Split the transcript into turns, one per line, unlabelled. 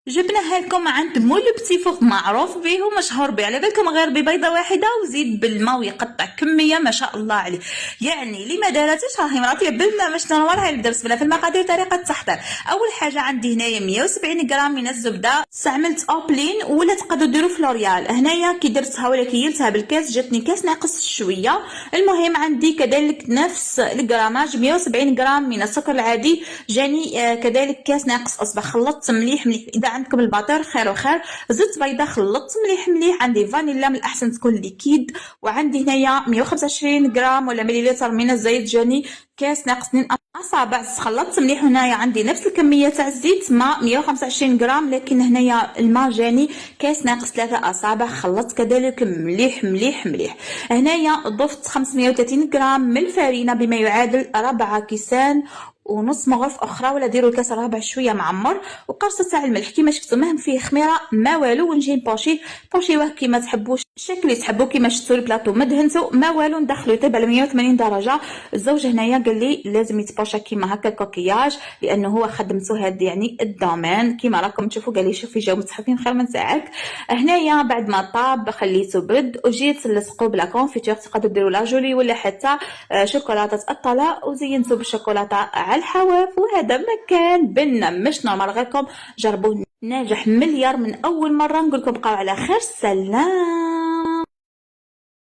جبناها لكم عند مول بتي فوق، معروف به ومشهور به. على بالكم غير ببيضه واحده وزيد بالماء ويقطع كميه ما شاء الله عليه. يعني اللي ما دارتش راهي مراتي بالنا باش نورمال. هاي درس بلا في المقادير. طريقه التحضير: اول حاجه عندي هنايا 170 غرام من الزبده، استعملت اوبلين ولا تقدروا ديروا فلوريال. هنايا كي درتها ولا كيلتها بالكاس جاتني كاس ناقص شويه. المهم عندي كذلك نفس الجراماج 170 غرام من السكر العادي، جاني كذلك كاس ناقص اصبع. خلطت مليح مليح. اذا عندكم الباطر خير وخير. زيت بيضه خلطت مليح مليح. عندي فانيلا من الاحسن تكون ليكيد. وعندي هنايا 125 غرام ولا مليلتر من الزيت، جاني كاس ناقص 2 اصابع. خلطت مليح. هنايا عندي نفس الكميه تاع الزيت، ماء 125 غرام، لكن هنايا الماء جاني كاس ناقص 3 اصابع. خلطت كذلك مليح مليح مليح. هنايا ضفت 530 غرام من الفارينه بما يعادل 4 كيسان ونص مغرف اخرى، ولا ديروا الكاس الرابع شويه معمر. وقرصه تاع الملح كيما شفتوا، مهم فيه خميره ما والو. ونجي نبوشيوه كيما تحبوا، الشكل اللي تحبوا. كيما شفتوا البلاطو ما دهنتو ما والو، ندخلو يطيب على 180 درجه. الزوج هنايا قال لي لازم يتبوشا كيما هكا الكوكياج، لانه هو خدمته هاد يعني الدومين كيما راكم تشوفوا. قال لي شوفي جاو متحفين خير من تاعك. هنايا بعد ما طاب خليته برد وجيت لصقو بلا كونفيتور. تقدروا ديروا لا جولي ولا حتى شوكولاته الطلاء، وزينته بالشوكولاته على الحواف. وهذا مكان بنا مش نورمال. غيركم جربوه، ناجح مليار من اول مره. نقول لكم بقاو على خير. سلام.